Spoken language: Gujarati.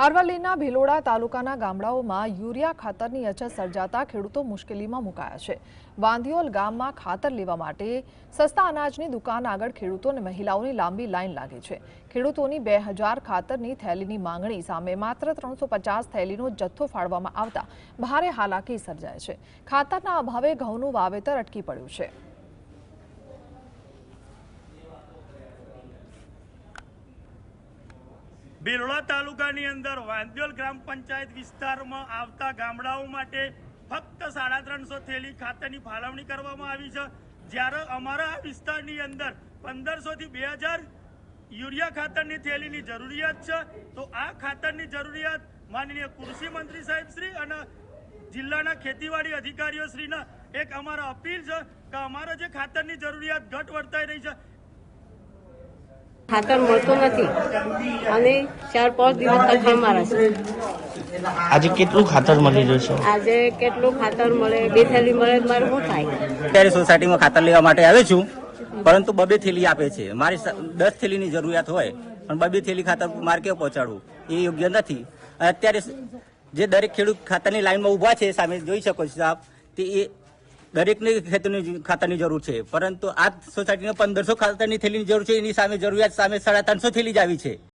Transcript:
અરવલ્લીના ભિલોડા તાલુકાના ગામડાઓમાં યુરિયા ખાતરની અછત સર્જાતા ખેડૂતો મુશ્કેલીમાં મુકાયા છે। વાંધિયોલ ગામમાં ખાતર લેવા માટે સસ્તા અનાજની દુકાન આગળ ખેડૂતો અને મહિલાઓની લાંબી લાઈન લાગી છે। ખેડૂતોની 2000 ખાતરની થેલીની માંગણી સામે માત્ર 350 થેલીનો જથ્થો ફાળવવામાં આવતા ભારે હાલાકી સર્જાય છે। ખાતરના અભાવે ઘઉંનું વાવેતર અટકી પડ્યું છે। ભિલોડા તાલુકાની અંદર વાંધિયોલ ગ્રામ પંચાયત વિસ્તારમાં આવતા ગામડાઓ માટે ફક્ત 350 થેલી ખાતરની ફાળવણી કરવામાં આવી છે, જ્યારે અમારા આ વિસ્તારની અંદર 1500 થી 2000 યુરિયા ખાતરની થેલીની જરૂરિયાત છે। તો આ ખાતરની જરૂરિયાત માનનીય કૃષિ મંત્રી સાહેબ શ્રી અને જિલ્લાના ખેતીવાડી અધિકારીઓ શ્રીને એક અમારા અપીલ છે કે અમારે જે ખાતરની જરૂરિયાત ઘટ વર્તાઈ રહી છે, ખાતર મળતું નથી અને 4-5 દિવસ તક મારે છે। આજે કેટલું ખાતર મળી રહ્યું છે? આજે કેટલું ખાતર મળે? 2 થેલી મળે મારે શું થાય? અત્યારે સોસાયટીમાં ખાતર લેવા માટે આવ્યો છું, પરંતુ 2 થેલી આપે છે। મારી 10 થેલીની જરૂરિયાત હોય પણ 2 થેલી ખાતર મારે કેવું પહોંચાડવું એ યોગ્ય નથી। અત્યારે જે દરેક ખેડૂત ખાતરની લાઈનમાં ઊભા છે, સામે જોઈ શકો છો આપ, તે એ દરેકને ખાતરની જરૂર છે, પરંતુ આ સોસાયટીને 1500 ખાતરની થેલીની જરૂર છે, એની સામે જરૂરિયાત સામે 350 થેલી જ આવી છે।